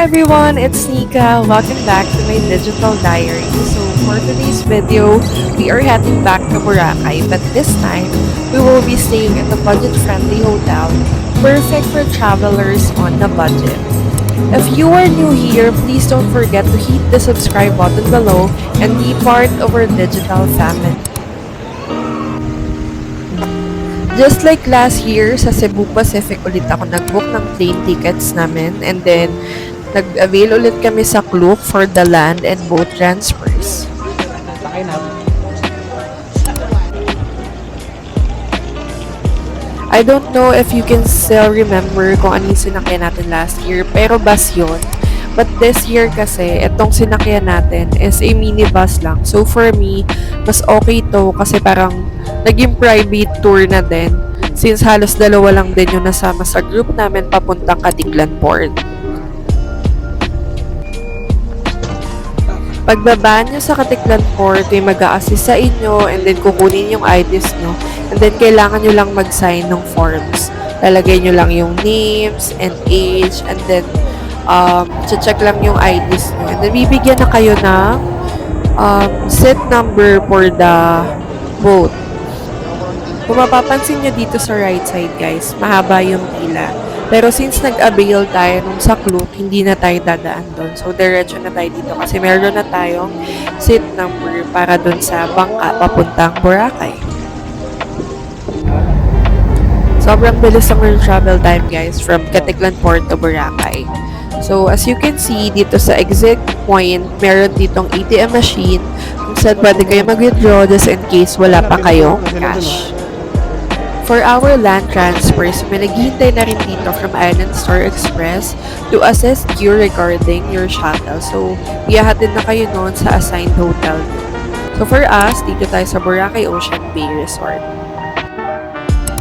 everyone, it's Nika. Welcome back to my digital diary. So for today's video, we are heading back to Boracay, but this time, we will be staying at a budget-friendly hotel, perfect for travelers on the budget. If you are new here, please don't forget to hit the subscribe button below and be part of our digital family. Just like last year, sa Cebu Pacific ulit ako nag-book ng plane tickets namin and then nag-avail ulit kami sa Klook for the land and boat transfers. I don't know if you can still remember kung ano yung sinakyan natin last year, pero bus yun. But this year kasi, itong sinakyan natin is a minibus lang. So for me, mas okay to kasi parang naging private tour na din since halos dalawa lang din yung nasama sa group namin papuntang Katiklan Port. Pagbaba nyo sa Katiklan Port, may mag-a-assist sa inyo and then kukunin yung IDs nyo and then kailangan nyo lang mag-sign ng forms. Lalagay nyo lang yung names and age and then check lang yung IDs nyo. And then, bibigyan na kayo ng seat number for the boat. Kung mapapansin nyo dito sa right side, guys, mahaba yung pila. Pero since nag-avail tayo nung sa Klook, hindi na tayo dadaan doon. So, diretso na tayo dito kasi meron na tayong seat number para doon sa bangka papuntang Boracay. Sobrang bilis ang travel time, guys, from Katiklan Port to Boracay. So, as you can see, dito sa exit point, meron ditong ATM machine kung saan pwede kayo mag-withdraw just in case wala pa kayong cash. For our land transfers, may naghihintay na rin dito from Island Star Express to assist you regarding your shuttle. So, iyahatid na kayo noon sa assigned hotel. So, for us, dito tayo sa Boracay Ocean Bay Resort.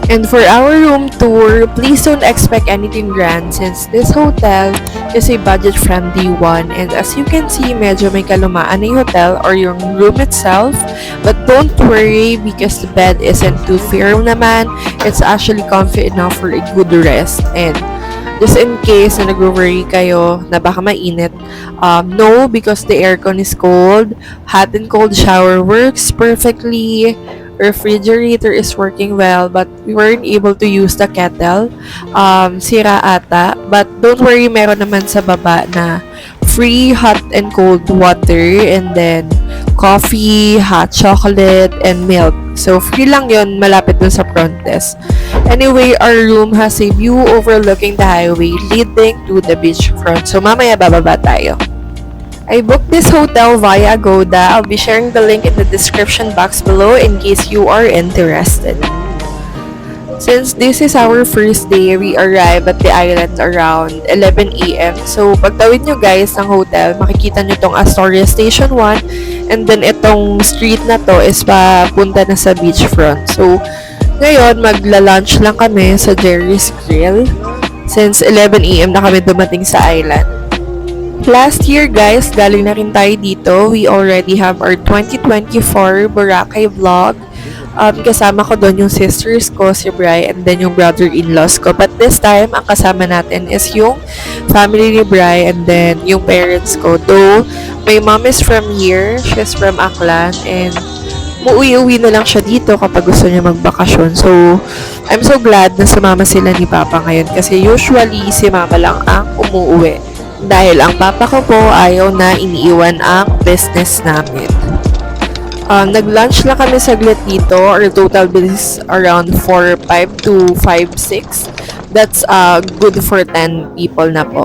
And for our room tour, please don't expect anything grand since this hotel is a budget-friendly one. And as you can see, medyo may kalumaan na yung hotel or yung room itself. But don't worry because the bed isn't too firm naman. It's actually comfy enough for a good rest. And just in case na nag-worry kayo na baka mainit, no, because the aircon is cold. Hot and cold shower works perfectly. Refrigerator is working well, but we weren't able to use the kettle. Sira ata. But don't worry, meron naman sa baba na free hot and cold water and then coffee, hot chocolate, and milk. So, free lang yun, malapit dun sa front desk. Anyway, our room has a view overlooking the highway leading to the beachfront. So, mamaya bababa tayo. I booked this hotel via Agoda. I'll be sharing the link in the description box below in case you are interested. Since this is our first day, we arrived at the island around 11 a.m. So, pagtawid nyo guys ng hotel, makikita nyo tong Astoria Station 1 and then itong street na to is papunta na sa beachfront. So, ngayon, magla-lunch lang kami sa Jerry's Grill since 11 a.m. na kami dumating sa island. Last year guys, galing na rin tayo dito. We already have our 2024 Boracay vlog. Kasama ko doon yung sisters ko, si Bri, and then yung brother-in-laws ko. But this time, ang kasama natin is yung family ni Bri and then yung parents ko. Though, my mom is from here. She's from Aklan and muuwi-uwi na lang siya dito kapag gusto niya magbakasyon. So, I'm so glad na sumama sila ni Papa ngayon kasi usually si Mama lang ang umuuwi. Dahil ang papa ko po ayaw na iniiwan ang business namin. Nag-lunch lang kami saglit dito. Our total bill is around 4.5 to 5.6. That's good for 10 people na po.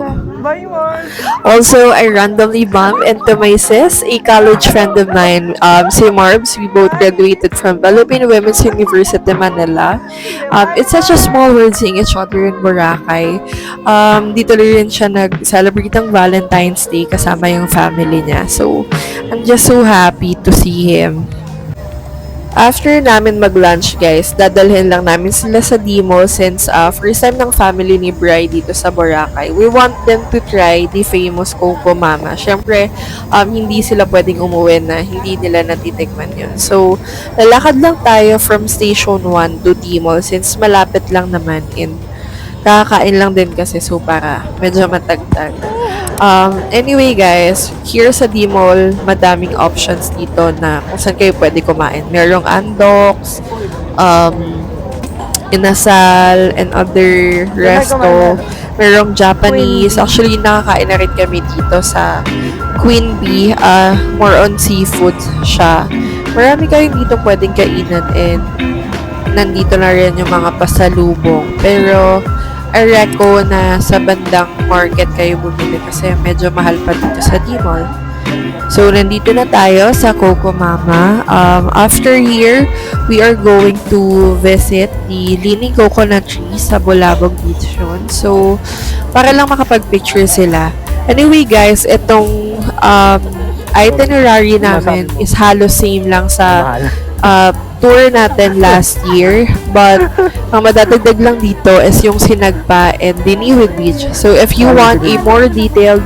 Also, I randomly bumped into my sis, a college friend of mine, si Marbs. We both graduated from Philippine Women's University, Manila. It's such a small world seeing each other in Boracay. Dito rin siya nag-celebrate ng Valentine's Day kasama yung family niya. So, I'm just so happy to see him. After namin mag-lunch guys, dadalhin lang namin sila sa D-Mall since first time ng family ni Bri dito sa Boracay. We want them to try the famous Coco Mama. Syempre, hindi sila pwedeng umuwi na hindi nila natitikman yun. So, lalakad lang tayo from Station 1 to D-Mall since malapit lang naman and kakakain lang din kasi so para medyo matagtag. Anyway guys, here sa D-Mall, madaming options dito na kung saan kayo pwede kumain. Merong Andox, um, Inasal, and other resto. Merong Japanese. Actually, nakakain na rin kami dito sa Queen Bee. More on seafood siya. Marami kayong dito pwedeng kainan and nandito na rin yung mga pasalubong. Pero, I reco na sa bandang market kayo bumili kasi medyo mahal pa dito sa D-Mall. So, nandito na tayo sa Coco Mama. After here, we are going to visit the Leaning Coconut Tree sa Bulabog Beach yun. So, para lang makapag-picture sila. Anyway guys, itong itinerary namin is halos same lang sa tour natin last year. But, ang madadagdag lang dito is yung Sinagpa and Diniwid Beach. So, if you want a more detailed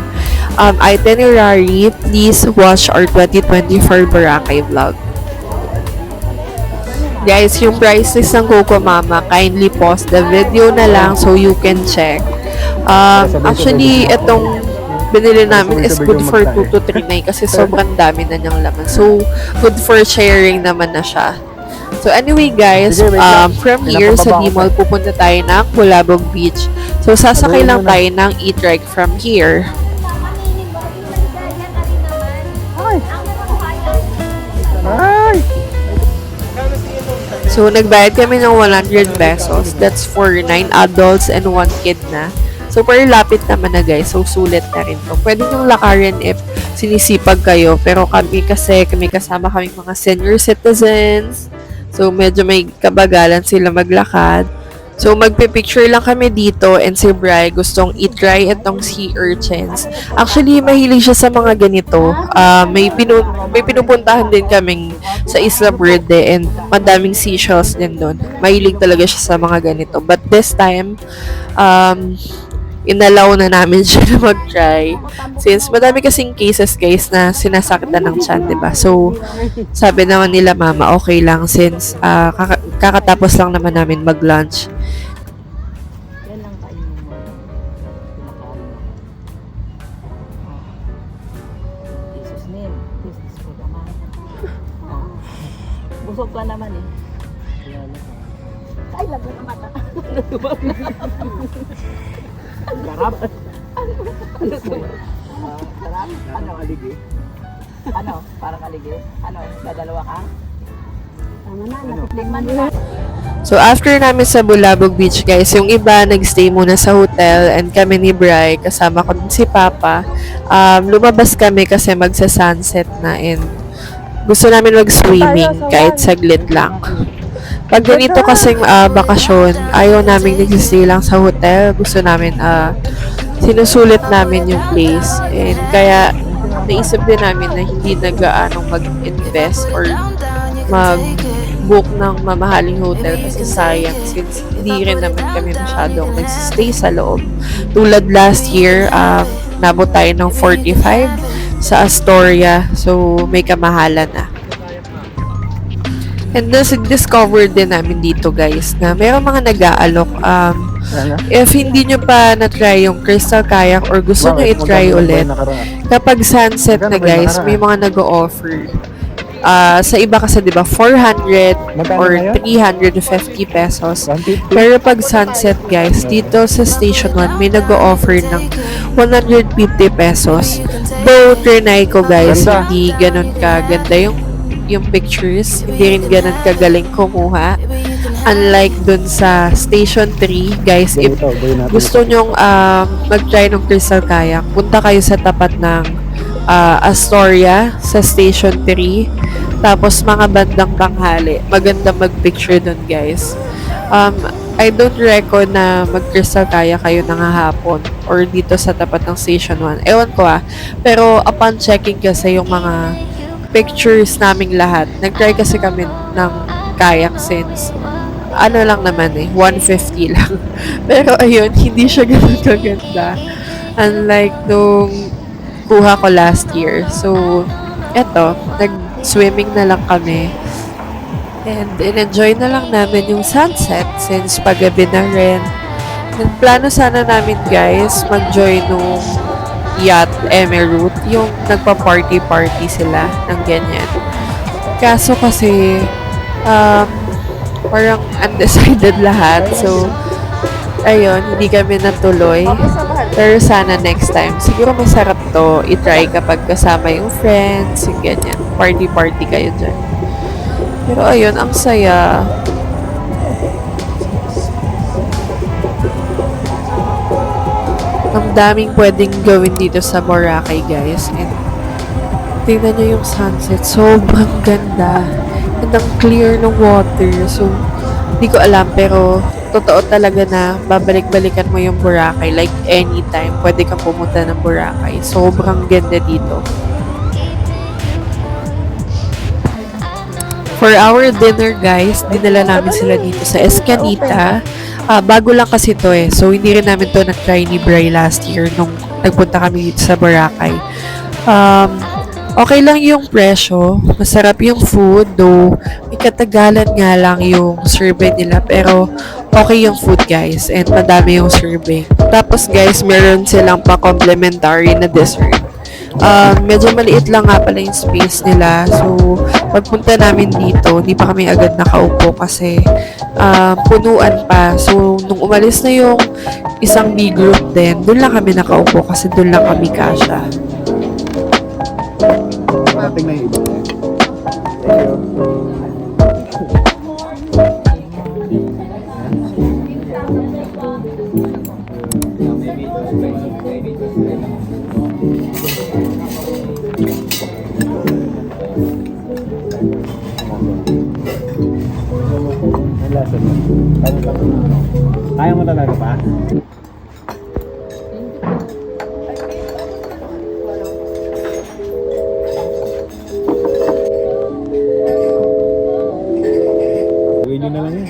itinerary, please watch our 2024 Boracay vlog. Guys, yung price list ng Coco Mama, kindly pause the video na lang so you can check. Actually, itong binili namin is good for 2 to 3 nights kasi sobrang dami na niyang laman. So, good for sharing naman na siya. So, anyway guys, from here sa D-Mall, pupunta tayo ng Bulabog Beach. So, sasakay lang tayo ng e-trike from here. So, nagbayad kami ng 100 pesos. That's for 9 adults and 1 kid na. So, per lapit naman na guys. So, sulit na rin to. Pwede nyung lakarin if sinisipag kayo. Pero kami kasi, kami kasama kaming mga senior citizens. So, medyo may kabagalan sila maglakad. So, magpipicture lang kami dito and si Bri gustong i-try itong sea urchins. Actually, mahilig siya sa mga ganito. May pinupuntahan din kaming sa Isla Verde and madaming seashells din doon. Mahilig talaga siya sa mga ganito. But this time, inalaw na namin siya na mag-try. Since madami kasing cases guys na sinasaktan ng tiyan, diba? So, sabi naman nila mama, okay lang since kakatapos lang naman namin mag-lunch. Yan lang kainin mo. Jesus name. Business ko naman. Busog ka naman eh. Ay, lago na mata. Sarap. Sarap? Ano? Kaligi? Ano? Para kaligi? Ano? Dadalawa ka? So, after namin sa Bulabog Beach, guys, yung iba nagstay muna sa hotel and kami ni Bri, kasama ko din si Papa, lumabas kami kasi magsa-sunset na and gusto namin mag-swimming kahit saglit lang. Pag ganito kasing bakasyon, ayaw namin nagsistay lang sa hotel. Gusto namin sinusulit namin yung place. And kaya naisip din namin na hindi nag-aanong mag-invest or mag-book ng mamahaling hotel kasi sayang since hindi rin naman kami masyadong nagsistay sa loob. Tulad last year, nabot tayo ng 45 sa Astoria. So, may kamahalan na. And discover din namin dito guys na mayroong mga nag-aalok. If hindi nyo pa na-try yung Crystal Kayak or gusto nyo i-try ulit, kapag sunset na guys, may mga nag-o-offer. Sa iba kasi diba 400 or 350 pesos. Pero pag sunset guys, dito sa Station 1 may nag-o-offer ng 150 pesos. Though trinay ko guys, hindi ganun kaganda yung pictures, hindi rin ganun kagaling kumuha. Unlike dun sa Station 3, guys, if gusto nyong mag-try ng Crystal Kayak, punta kayo sa tapat ng Astoria sa Station 3. Tapos mga bandang tanghali, maganda mag-picture dun guys. I don't reckon na mag-Crystal Kayak kayo hapon or dito sa tapat ng Station 1. Ewan ko pero upon checking kasi yung mga pictures naming lahat. Nag-try kasi kami ng kayak since ano lang naman 150 lang. Pero ayun, hindi siya ganun kaganda. Unlike nung kuha ko last year. So, eto, nag-swimming na lang kami. And in-enjoy na lang namin yung sunset since paggabi na rin. And plano sana namin guys mag-join nung yacht Emerald, yung nagpa-party-party sila ng ganyan. Kaso kasi, parang undecided lahat. So, ayun, hindi kami natuloy. Pero sana next time. Siguro masarap to i-try kapag kasama yung friends, yung ganyan. Party-party kayo dyan. Pero ayun, ang saya. Ang daming pwedeng gawin dito sa Boracay, guys. And tingnan nyo yung sunset. Sobrang ganda. And ang clear ng water. So, hindi ko alam, pero totoo talaga na babalik-balikan mo yung Boracay. Like, anytime, pwede kang pumunta ng Boracay. Sobrang ganda dito. For our dinner, guys, dinala namin sila dito sa Escanita. Bago lang kasi to eh. So, hindi rin namin to na-try ni Bray last year nung nagpunta kami dito sa Boracay. Okay lang yung presyo. Masarap yung food, though may katagalan nga lang yung survey nila. Pero, okay yung food, guys. And madami yung survey. Tapos, guys, meron silang pa-complimentary na dessert. Medyo maliit lang nga pala yung space nila. So, pagpunta namin dito, hindi pa kami agad nakaupo kasi punuan pa. So, nung umalis na yung isang big group din, doon lang kami nakaupo kasi doon lang kami kasya. Dating na yung iba. Kaya mo talaga pa? Gawin nyo na lang yun.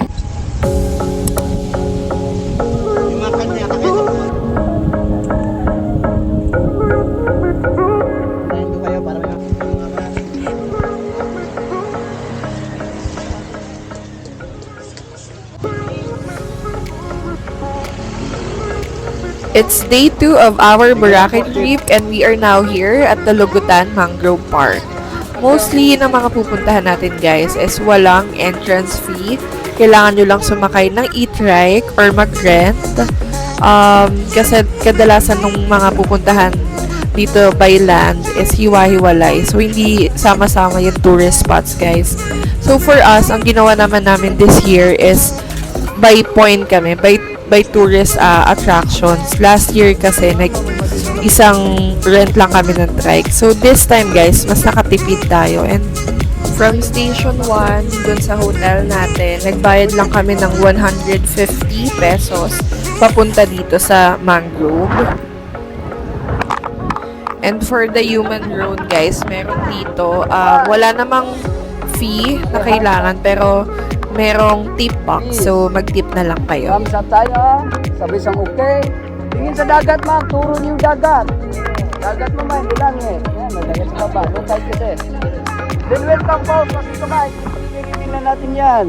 It's day 2 of our Boracay trip and we are now here at the Lugutan Mangrove Park. Mostly ng mga pupuntahan natin, guys, is walang entrance fee. Kailangan nyo lang sumakay ng e-trike or mag-rent. Kasi kadalasan ng mga pupuntahan dito by land is hiwa-hiwalay. So, hindi sama-sama yung tourist spots, guys. So, for us, ang ginawa naman namin this year is by point kami, by tourist attractions. Last year kasi isang rent lang kami ng trike. So this time, guys, mas nakatipid tayo. And from station 1 dun sa hotel natin, nagbayad lang kami ng 150 pesos papunta dito sa Mangrove. And for the human road, guys, meron dito wala namang fee na kailangan, pero merong tip box. So, mag-tip na lang kayo. Thumbs up tayo. Sabi sang okay. Tingin sa dagat, ma'am. Turo niyo yung dagat. Dagat mo, ma'am. Bilang eh. Yan, may dagat sa baba. No type kasi. Then welcome po. Kasi kumain. Tingnan natin yan.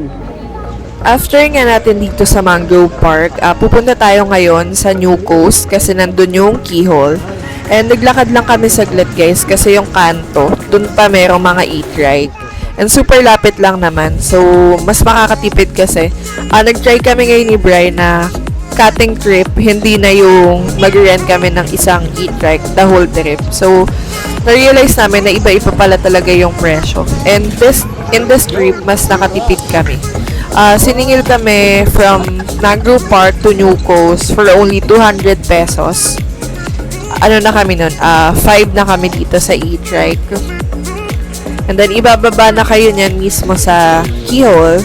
After nga natin dito sa Mangrove Park, pupunta tayo ngayon sa New Coast kasi nandun yung keyhole. And naglakad lang kami saglit, guys, kasi yung kanto, dun pa merong mga e-trike. And super lapit lang naman. So, mas makakatipid kasi. Nag-try kami ngayon ni Brian na cutting trip, hindi na yung mag-rent kami ng isang e-trike the whole trip. So, na-realize namin na iba-iba pala talaga yung presyo. And in this trip, mas nakatipid kami. Siningil kami from Mangrove Park to New Coast for only 200 pesos. Ano na kami nun? 5 na kami dito sa e-trike. And then, ibababa na kayo niyan mismo sa keyhole.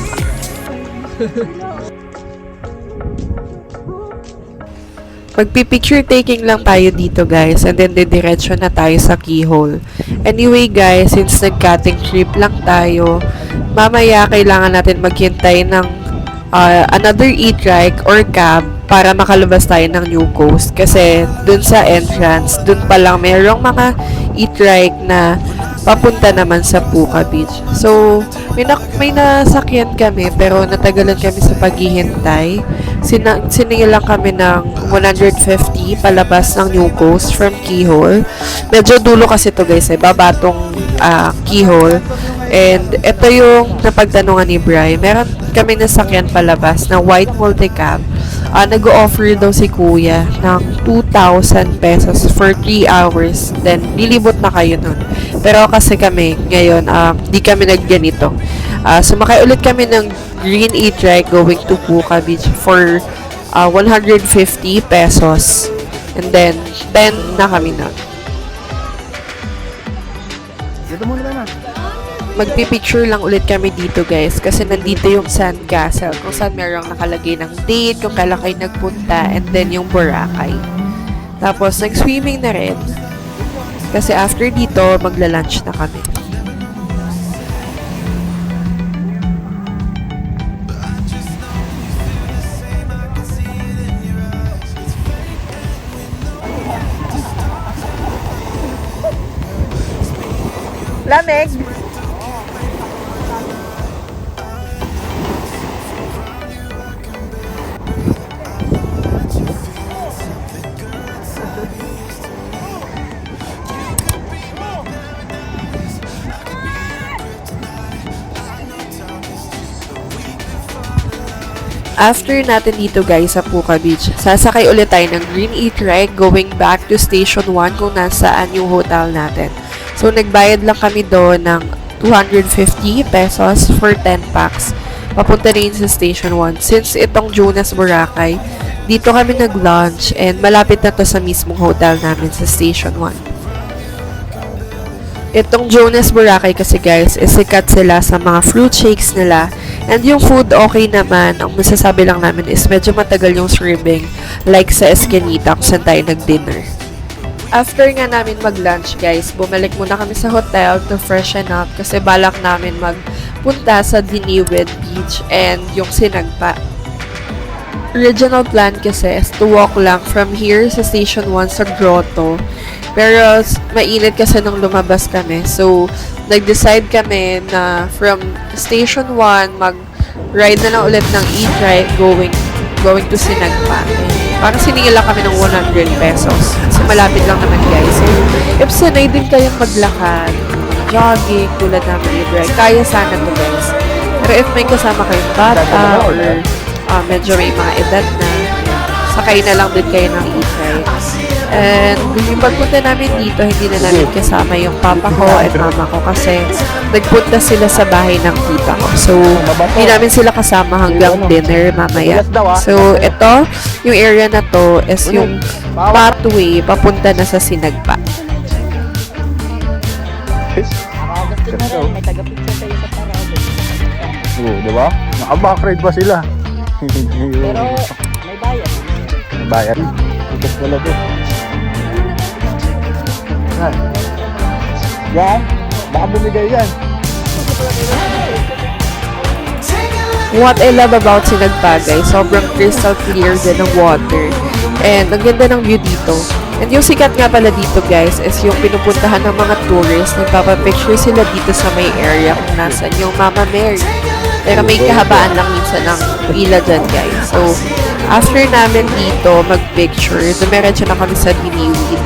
Magpipicture taking lang tayo dito, guys. And then, didiretso na tayo sa keyhole. Anyway, guys, since nag-cutting trip lang tayo, mamaya kailangan natin maghintay ng another e-trike or cab para makalabas tayo ng New Coast. Kasi, dun sa entrance, dun pa lang merong mga e-trike na papunta naman sa Puka Beach. So, may nasakyan kami pero natagalan kami sa paghihintay. Siningil lang kami ng 150 palabas ng New Coast from Keyhole. Medyo dulo kasi to guys, baba tong Keyhole. And ito yung napagtanungan ni Bri. Meron kami nasakyan palabas na white multicab. Nag-o-offer daw si kuya ng 2,000 pesos for 3 hours. Then, lilibot na kayo nun. Pero kasi kami, ngayon, di kami nagganito. Sumakay ulit kami ng Green E-Trike going to Puka Beach for 150 pesos. And then, 10 na kami nun. Dito muna tayo na. Magpipicture lang ulit kami dito guys kasi nandito yung sandcastle kung saan merong nakalagay ng date, kung kailan kayo nagpunta, and then yung Boracay. Tapos nag-swimming na rin kasi after dito magla-lunch na kami. Lamig! After natin dito guys sa Puka Beach, sasakay ulit tayo ng Green E-Trike going back to Station 1 kung nasaan yung hotel natin. So, nagbayad lang kami doon ng 250 pesos for 10 packs. Papunta rin sa Station 1. Since itong Jonas Boracay, dito kami nag-lunch and malapit na to sa mismong hotel namin sa Station 1. Itong Jonas Boracay kasi guys, sikat sila sa mga fruit shakes nila. And yung food okay naman. Ang masasabi lang namin is medyo matagal yung serving. Like sa Escanita kung saan tayo nag-dinner. After nga namin mag-lunch guys, bumalik muna kami sa hotel to freshen up kasi balak namin magpunta sa Diniwid Beach and yung Sinagpa. Original plan kasi is to walk lang from here sa Station 1 sa Grotto. Pero mainit kasi nung lumabas kami. So, nag-decide kami na from Station 1, mag-ride na lang ulit ng e-trike going to Sinagpa. Parang siningil lang kami ng 100 pesos. Kasi malapit lang naman guys. So, if sanay din kayong maglakad, jogging, tulad namin libre, kaya sana to guys. Pero if may kasama kayong bata or medyo may mga edad na, sakay na lang din kayo ng e-trike. And yung pagpunta namin dito, hindi na namin kasama yung papa ko at mama ko kasi nagpunta sila sa bahay ng tita ko. So, hindi namin sila kasama hanggang dinner mamaya. So, ito, yung area na to is yung pathway papunta na sa Sinagpa. Gusto mo rin, may taga-picture sa'yo sa parado. Oo, di ba? Naka-backride pa sila. Pero, may bayad. May bayad. Ikas pala to. Yan. Baka bumigay yan. What I love about Sinagpa guys, sobrang crystal clear din ng water. And ang ganda ng view dito. And yung sikat nga pala dito guys is yung pinupuntahan ng mga tourists. Nagpapapicture sila dito sa may area kung nasan yung Mama Mary. Pero may kahabaan lang minsan ng pila dyan guys. So, after namin dito mag-picture, dumiretso na kami sa Diniwid.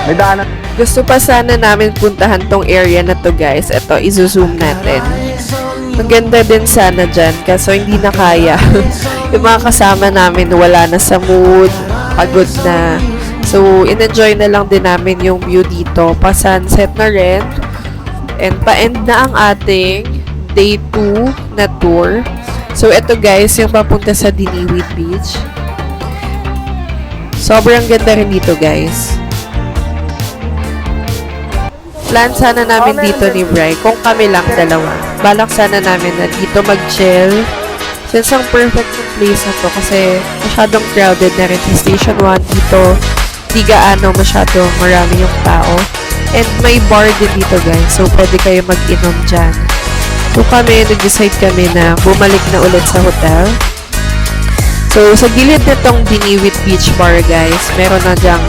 May daanan. Gusto pa sana namin puntahan tong area na to guys. Ito, izo-zoom natin. Ang ganda din sana dyan, kaso hindi na kaya. Yung mga kasama namin wala na sa mood, pagod na. So, in-enjoy na lang din namin yung view dito. Pa-sunset na rin. And pa-end na ang ating day 2 na tour. So, ito guys, yung papunta sa Diniwid Beach. Sobrang ganda rin dito guys. Plan sana namin dito ni Bri kung kami lang dalawa. Balak sana namin na dito mag-chill. Since ang perfect place na to kasi masyadong crowded na rin sa Station 1 dito. Di gaano masyadong marami yung tao. And may bar din dito guys. So pwede kayo mag-inom dyan. So kami, nag-decide kami na bumalik na ulit sa hotel. So sa gilid nitong Diniwid Beach Bar guys, meron na dyang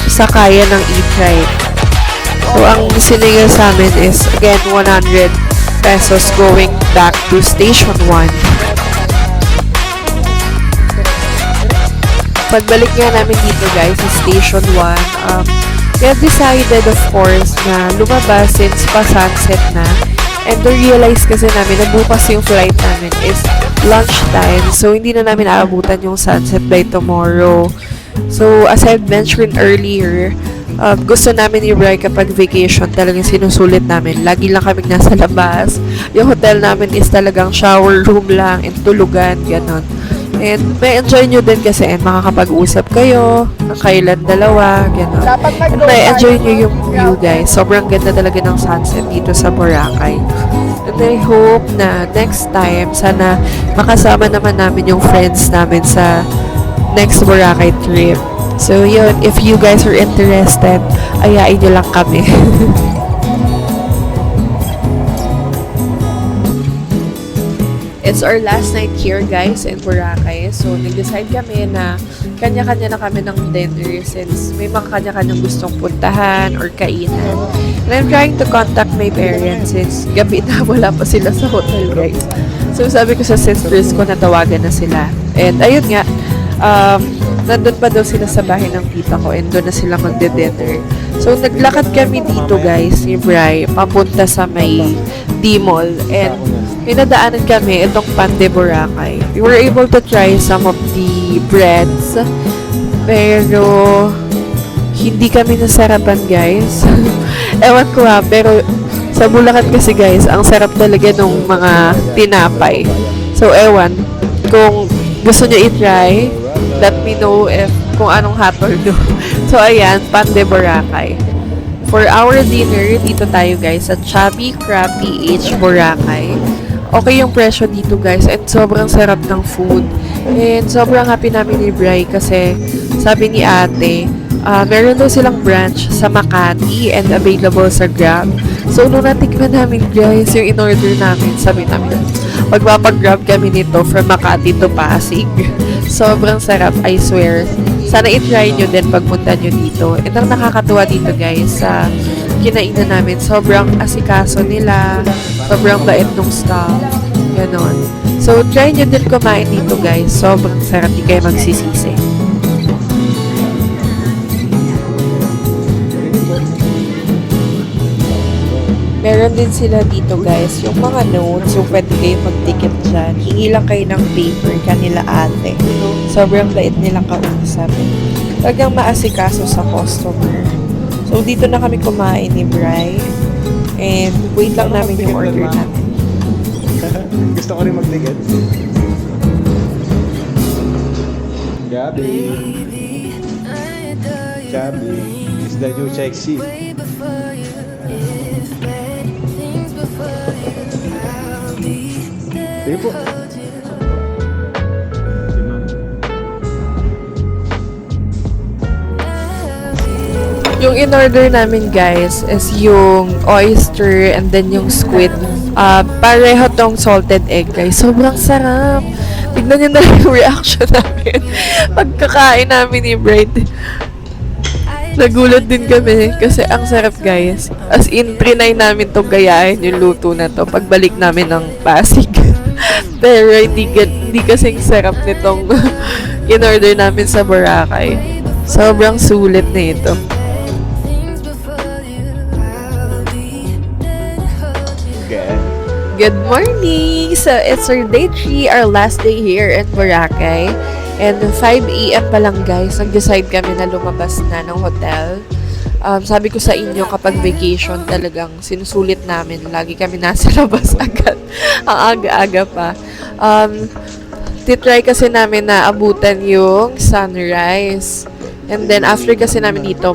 sakayan ng e-trike. So, ang siningil sa amin is, again, 100 pesos going back to Station 1. Pagbalik nga namin dito guys sa Station 1, we have decided of course na lumabas since pa-sunset na. And to realize kasi namin na bukas yung flight namin is lunchtime. So, hindi na namin aabutan yung sunset by tomorrow. So, as I've mentioned earlier, gusto namin ni Bri kapag vacation talagang sinusulit namin. Lagi lang kaming nasa labas. Yung hotel namin is talagang shower room lang and tulugan, ganon. And may enjoy nyo din kasi and makakapag-usap kayo, kailan dalawa, gano'n. And may enjoy nyo yung view guys. Sobrang ganda talaga ng sunset dito sa Boracay. And I hope na next time, sana makasama naman namin yung friends namin sa next Boracay trip. So yun, if you guys are interested, ayain nyo lang kami. It's our last night here guys in Boracay. So nag-decide kami na kanya-kanya na kami ng dinner since may mga kanya-kanyang gustong puntahan or kainan. And I'm trying to contact my parents since gabi na wala pa sila sa hotel guys. So sabi ko sa sisters ko natawagan na sila. And ayun nga, nandun pa daw sila sa bahay ng tita ko and doon na sila magde-dinner. So naglakad kami dito guys ni Bri papunta sa may D-Mall and pinadaanan kami itong Pande Boracay. We were able to try some of the breads pero hindi kami nasarapan guys. Ewan ko ha, pero sa Bulacan kasi guys, ang sarap talaga nung mga tinapay. So ewan, kung gusto nyo i-try, let me know if kung anong hatol do. So ayan, Pande Boracay. For our dinner, dito tayo guys sa Chubby Crab PH Boracay. Okay yung presyo dito guys and sobrang sarap ng food. And sobrang happy namin ni Bri kasi sabi ni ate, meron daw silang branch sa Makati and available sa Grab. So nung natikman namin guys yung in-order namin, sabi namin, magpapag-grab kami nito from Makati to Pasig. Sobrang sarap, I swear. Sana i-try nyo din pagpunta nyo dito. And ang nakakatuwa dito guys, sa kinainan namin, sobrang asikaso nila, sobrang bait nung staff, ganon. So, try nyo din kumain dito guys. Sobrang sarap, di kayo magsisisi. Meron din sila dito guys, yung mga notes, yung pwede kayo mag-ticket dyan. Hingi lang kayo ng paper kanila ate. Sobrang bait nilang kausap. Talagang maasikaso sa customer. So, dito na kami kumain ni Bri. And wait lang namin yung order namin. Gusto ko rin mag-ticket. Gabi. Gabi. Is the new sexy. Sige po. Yung in-order namin guys is yung oyster and then yung squid. Pareho tong salted egg guys. Sobrang sarap. Tignan nyo na yung reaction namin. Pagkakain namin ni Brad. Nagulat din kami kasi ang sarap guys. As in, trinay namin tong gayahin yung luto na to pagbalik namin ng Pasig. Pero hindi kasing sarap nitong in-order namin sa Boracay. Sobrang sulit na ito. Good morning! So, it's our day 3, our last day here in Boracay. And 5 a.m. pa lang guys, nag-decide kami na lumabas na ng hotel. Sabi ko sa inyo, kapag vacation talagang sinusulit namin. Lagi kami nasa labas agad. Ang aga-aga pa. Titry kasi namin na abutan yung sunrise. And then, after kasi namin dito,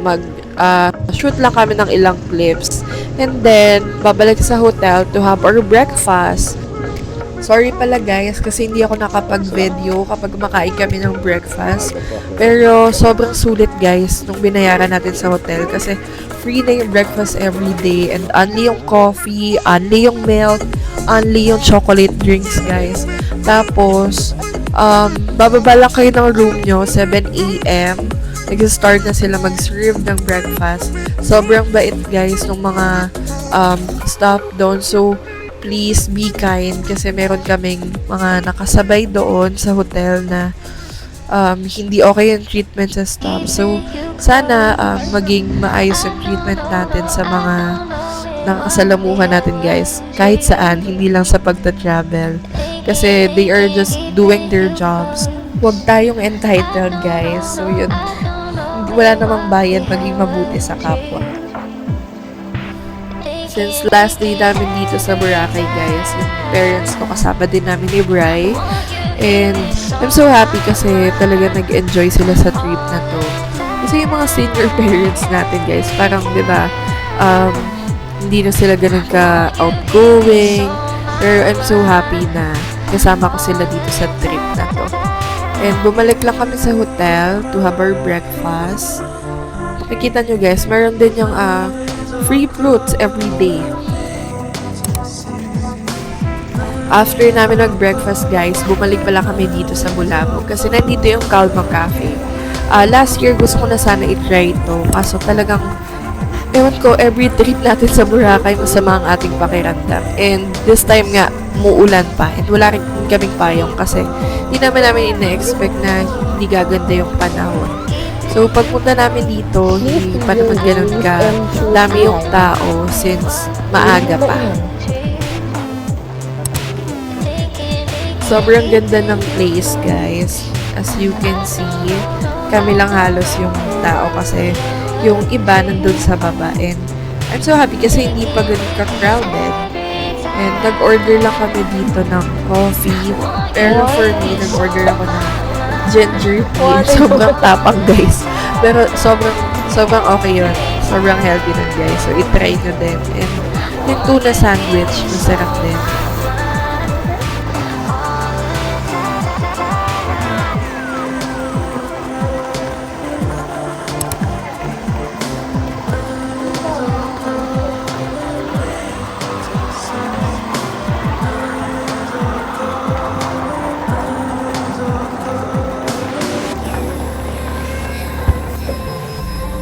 shoot lang kami ng ilang clips. And then, babalik sa hotel to have our breakfast. Sorry pala guys, kasi hindi ako nakapag-video kapag makain kami ng breakfast. Pero, sobrang sulit guys nung binayaran natin sa hotel. Kasi, free na yung breakfast every day. And only yung coffee, only yung milk, only yung chocolate drinks guys. Tapos, bababa lang kayo ng room nyo, 7 a.m. Nag-start na sila mag-serve ng breakfast. Sobrang bait guys ng mga staff doon. So, please be kind kasi meron kaming mga nakasabay doon sa hotel na hindi okay yung treatment sa staff. So, sana maging maayos yung treatment natin sa mga nakasalamuhan natin guys. Kahit saan, hindi lang sa pagta-travel. Kasi they are just doing their jobs. Huwag tayong entitled guys. So, yun. Wala namang bayad maging mabuti sa kapwa. Since last day namin dito sa Boracay guys, yung parents ko kasama din namin ni Bri. And I'm so happy kasi talaga nag-enjoy sila sa trip na to. Kasi yung mga senior parents natin guys, parang 'di ba, hindi na sila ganun ka outgoing. Pero I'm so happy na kasama ko sila dito sa trip na to. And bumalik lang kami sa hotel to have our breakfast. Makikita nyo guys, meron din yung free fruits every day. After namin mag-breakfast guys, bumalik pala kami dito sa Bulabog kasi nandito yung Calma Cafe. Last year gusto ko na sana i-try ito, kaso talagang ewan ko, every trip natin sa Boracay masama ang ating pakiramdam. And this time nga, muulan pa. And wala rin kaming payong kasi hindi namin ina-expect na hindi gaganda yung panahon. So, pagpunta namin dito, hindi pa naman ganun ka dami yung tao since maaga pa. Sobrang ganda ng place, guys. As you can see, kami lang halos yung tao kasi yung iba nandun sa baba. And I'm so happy kasi hindi pa ganun ka-crowded. And nag-order lang kami dito ng coffee. Pero for me, nag-order ako ng ginger tea. Sobrang tapang, guys. Pero sobrang okay yun. Sobrang healthy nun, guys. So, itry nyo din. And yung tuna sandwich, masarap din.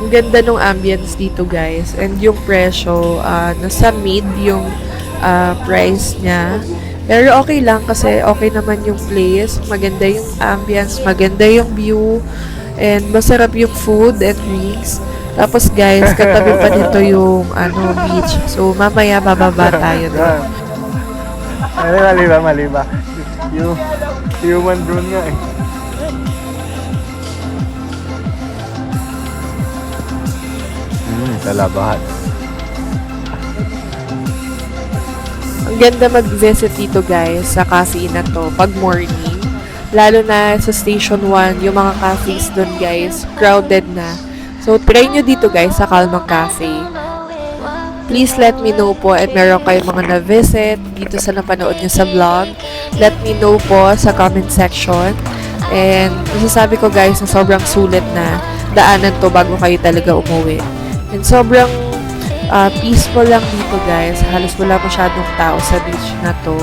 Ang ganda ng ambience dito guys. And yung presyo, nasa mid yung price niya. Pero okay lang kasi okay naman yung place. Maganda yung ambience, maganda yung view. And masarap yung food and drinks. Tapos guys, katabi pa nito yung beach. So mamaya bababa tayo doon. Mali ba? Yung human drone nga eh. Talabahan. Ang ganda mag-visit dito guys sa cafe na to pag morning. Lalo na sa Station 1, yung mga cafes doon guys, crowded na. So try nyo dito guys sa Calma Cafe. Please let me know po at meron kayong mga na-visit dito sa napanood nyo sa vlog. Let me know po sa comment section. And masasabi ko guys na sobrang sulit na daanan to bago kayo talaga umuwi. And sobrang peaceful lang dito guys. Halos wala masyadong tao sa beach na to.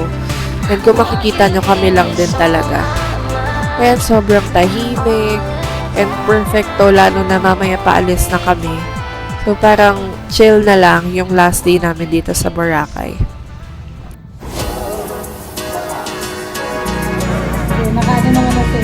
And kung makikita nyo, kami lang din talaga. Kaya sobrang tahimik and perfecto, lalo na mamaya paalis na kami. So parang chill na lang yung last day namin dito sa Boracay. Nakaano naman natin.